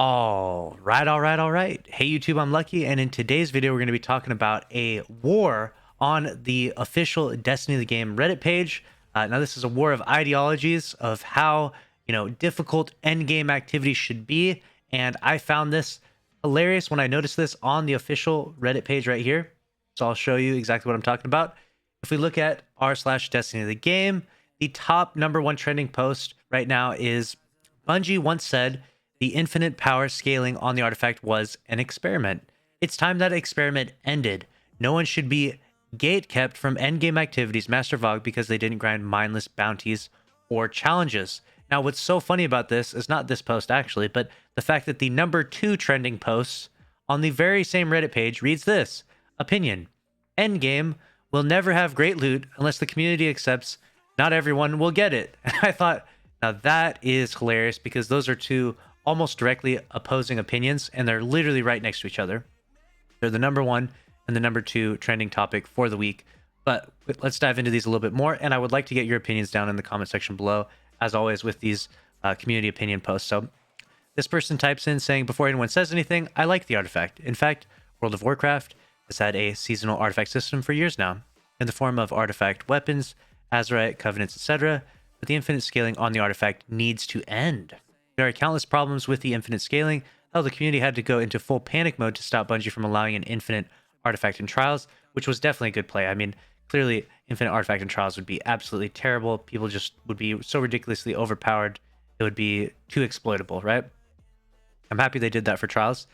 All right. Hey YouTube, I'm Lucky, and in today's video, we're going to be talking about a war on the official Destiny the Game Reddit page. Now, this is a war of ideologies of how difficult endgame activities should be, and I found this hilarious when I noticed this on the official Reddit page right here. So I'll show you exactly what I'm talking about. If we look at r/Destiny the Game, the top #1 trending post right now is Bungie once said the infinite power scaling on the artifact was an experiment. It's time that experiment ended. No one should be gate kept from endgame activities, Master Vogue, because they didn't grind mindless bounties or challenges. Now, what's so funny about this is not this post actually, but the fact that the #2 trending posts on the very same Reddit page reads this opinion: Endgame will never have great loot unless the community accepts not everyone will get it. And I thought, now that is hilarious because those are two almost directly opposing opinions, and they're literally right next to each other. They're the #1 and the #2 trending topic for the week. But let's dive into these a little bit more, and I would like to get your opinions down in the comment section below, as always with these community opinion posts. So this person types in saying, before anyone says anything, I like the artifact. In fact, World of Warcraft has had a seasonal artifact system for years now, in the form of artifact weapons, Azerite, covenants, etc., but the infinite scaling on the artifact needs to end. There are countless problems with the infinite scaling. Hell, the community had to go into full panic mode to stop Bungie from allowing an infinite artifact in trials, which was definitely a good play. I mean, clearly, infinite artifact in trials would be absolutely terrible. People just would be so ridiculously overpowered. It would be too exploitable, right? I'm happy they did that for trials.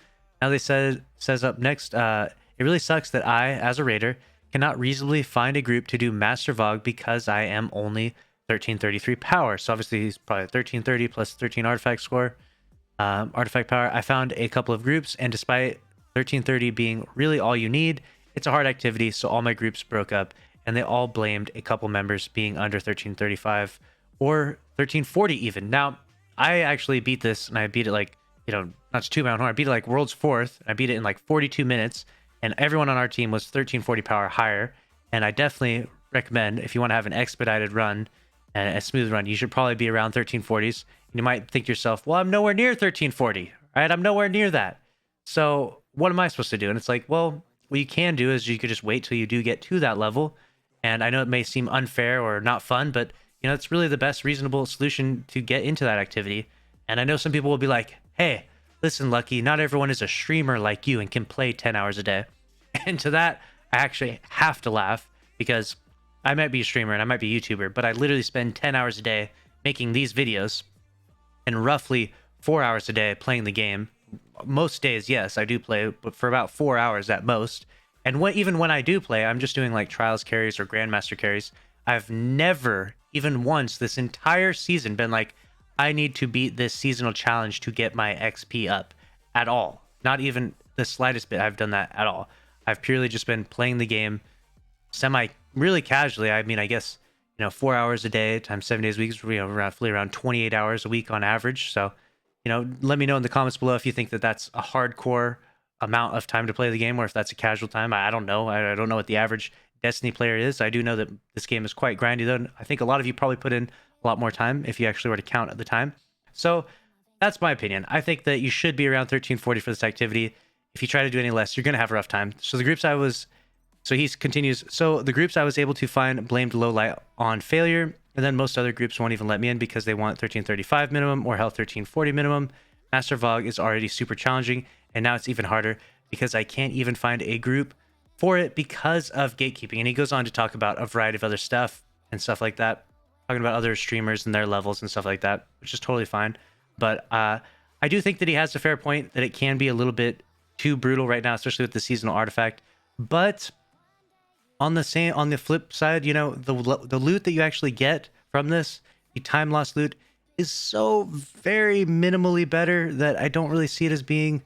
Now they says up next, it really sucks that I, as a raider, cannot reasonably find a group to do Master Vogue because I am only 1333 power. So obviously he's probably 1330 plus 13 artifact score, artifact power. I found a couple of groups, and despite 1330 being really all you need, it's a hard activity. So all my groups broke up, and they all blamed a couple members being under 1335 or 1340 even. Now, I actually beat this, and I beat it like, not to toot my own horn, I beat it like world's fourth. I beat it in like 42 minutes, and everyone on our team was 1340 power higher. And I definitely recommend, if you want to have an expedited run and a smooth run, you should probably be around 1340s. And you might think to yourself, well, I'm nowhere near 1340, right? I'm nowhere near that. So what am I supposed to do? And it's like, well, what you can do is you could just wait till you do get to that level. And I know it may seem unfair or not fun, but it's really the best reasonable solution to get into that activity. And I know some people will be like, hey, listen, Lucky, not everyone is a streamer like you and can play 10 hours a day. And to that, I actually have to laugh, because I might be a streamer and I might be a YouTuber, but I literally spend 10 hours a day making these videos and roughly 4 hours a day playing the game. Most days, yes, I do play, but for about 4 hours at most. And even when I do play, I'm just doing like trials carries or grandmaster carries. I've never, even once this entire season, been like, I need to beat this seasonal challenge to get my XP up at all. Not even the slightest bit I've done that at all. I've purely just been playing the game really casually. I mean, I guess, 4 hours a day times 7 days a week is, roughly around 28 hours a week on average. So, let me know in the comments below if you think that that's a hardcore amount of time to play the game, or if that's a casual time. I don't know. I don't know what the average Destiny player is. I do know that this game is quite grindy, though. And I think a lot of you probably put in a lot more time if you actually were to count at the time. So that's my opinion. I think that you should be around 1340 for this activity. If you try to do any less, you're going to have a rough time. So he continues, so the groups I was able to find blamed low light on failure, and then most other groups won't even let me in because they want 1335 minimum or hell 1340 minimum. Master Vogue is already super challenging, and now it's even harder because I can't even find a group for it because of gatekeeping. And he goes on to talk about a variety of other stuff and stuff like that, talking about other streamers and their levels and stuff like that, which is totally fine. But I do think that he has a fair point that it can be a little bit too brutal right now, especially with the seasonal artifact. But on the flip side, the loot that you actually get from this, the time loss loot, is so very minimally better that I don't really see it as being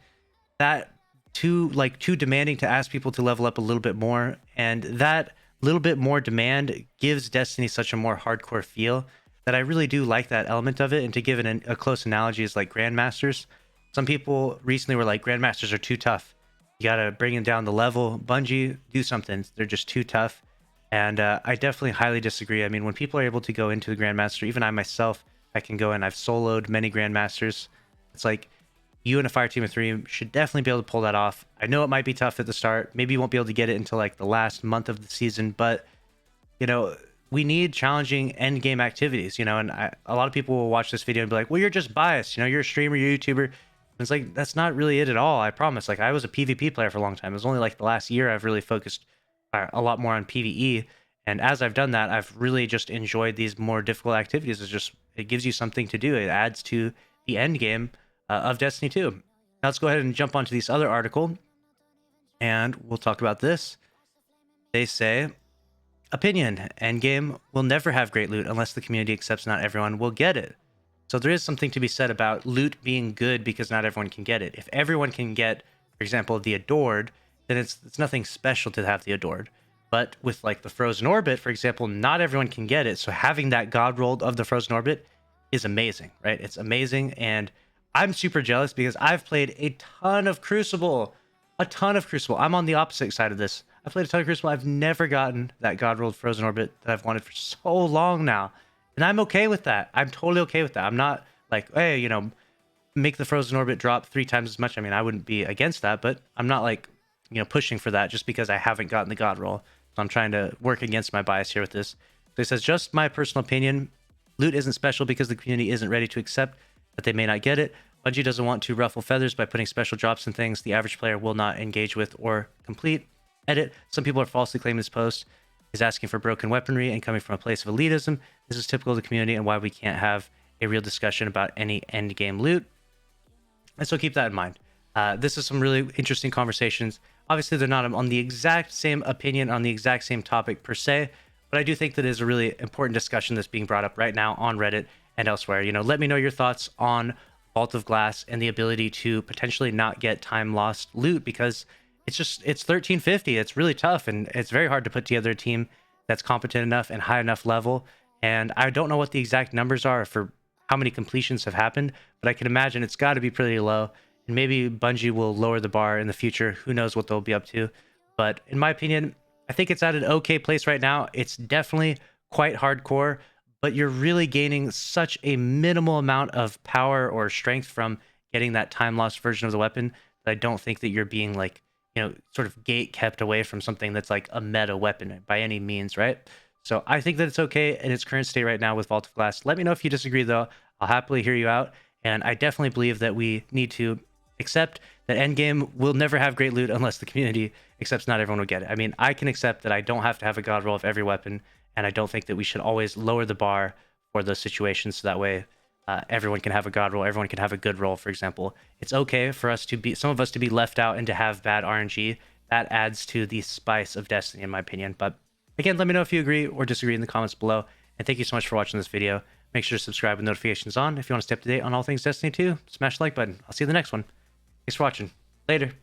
that too demanding to ask people to level up a little bit more. And that little bit more demand gives Destiny such a more hardcore feel that I really do like that element of it. And to give it a close analogy is like Grandmasters. Some people recently were like, Grandmasters are too tough. You gotta bring them down the level. Bungie, do something. They're just too tough. And I definitely highly disagree. I mean, when people are able to go into the Grandmaster, even I myself, I can go and I've soloed many Grandmasters. It's like, you and a fire team of 3 should definitely be able to pull that off. I know it might be tough at the start. Maybe you won't be able to get it until like the last month of the season, but you know, we need challenging end game activities, and a lot of people will watch this video and be like, well, you're just biased, you're a streamer, you're a YouTuber. And it's like, that's not really it at all. I promise. Like, I was a PvP player for a long time. It was only like the last year I've really focused a lot more on PvE. And as I've done that, I've really just enjoyed these more difficult activities. It gives you something to do. It adds to the end game of Destiny 2. Now let's go ahead and jump onto this other article and we'll talk about this. They say, opinion, endgame will never have great loot unless the community accepts not everyone will get it. So there is something to be said about loot being good because not everyone can get it. If everyone can get, for example, the Adored, then it's nothing special to have the Adored. But with like the Frozen Orbit, for example, not everyone can get it. So having that God rolled of the Frozen Orbit is amazing, right? It's amazing. And I'm super jealous because I've played a ton of Crucible. I'm on the opposite side of this. I've played a ton of Crucible. I've never gotten that God rolled Frozen Orbit that I've wanted for so long now. And I'm okay with that. I'm totally okay with that. I'm not like, hey, make the Frozen Orbit drop 3 times as much. I mean, I wouldn't be against that, but I'm not like, pushing for that just because I haven't gotten the God roll. So I'm trying to work against my bias here with this. So it says, just my personal opinion, loot isn't special because the community isn't ready to accept that they may not get it. Bungie doesn't want to ruffle feathers by putting special drops and things the average player will not engage with or complete. Edit, some people are falsely claiming this post is asking for broken weaponry and coming from a place of elitism. This is typical of the community and why we can't have a real discussion about any end game loot. And so keep that in mind. This is some really interesting conversations. Obviously, they're not on the exact same opinion on the exact same topic per se, but I do think that is a really important discussion that's being brought up right now on Reddit and elsewhere. Let me know your thoughts on Vault of Glass and the ability to potentially not get time lost loot, because it's 1350. It's really tough, and it's very hard to put together a team that's competent enough and high enough level. And I don't know what the exact numbers are for how many completions have happened, but I can imagine it's got to be pretty low. And maybe Bungie will lower the bar in the future. Who knows what they'll be up to. But in my opinion, I think it's at an okay place right now. It's definitely quite hardcore, but you're really gaining such a minimal amount of power or strength from getting that time lost version of the weapon that I don't think that you're being like, sort of gate kept away from something that's like a meta weapon by any means, right? So I think that it's okay in its current state right now with Vault of Glass. Let me know if you disagree, though. I'll happily hear you out. And I definitely believe that we need to accept that endgame will never have great loot unless the community accepts not everyone will get it. I mean, I can accept that I don't have to have a god roll of every weapon, and I don't think that we should always lower the bar for those situations so that way everyone can have a god roll, everyone can have a good roll, for example. It's okay for us to be, some of us to be left out and to have bad RNG. That adds to the spice of Destiny, in my opinion. But again, let me know if you agree or disagree in the comments below. And thank you so much for watching this video. Make sure to subscribe with notifications on if you want to stay up to date on all things Destiny 2. Smash the like button. I'll see you in the next one. Thanks for watching. Later.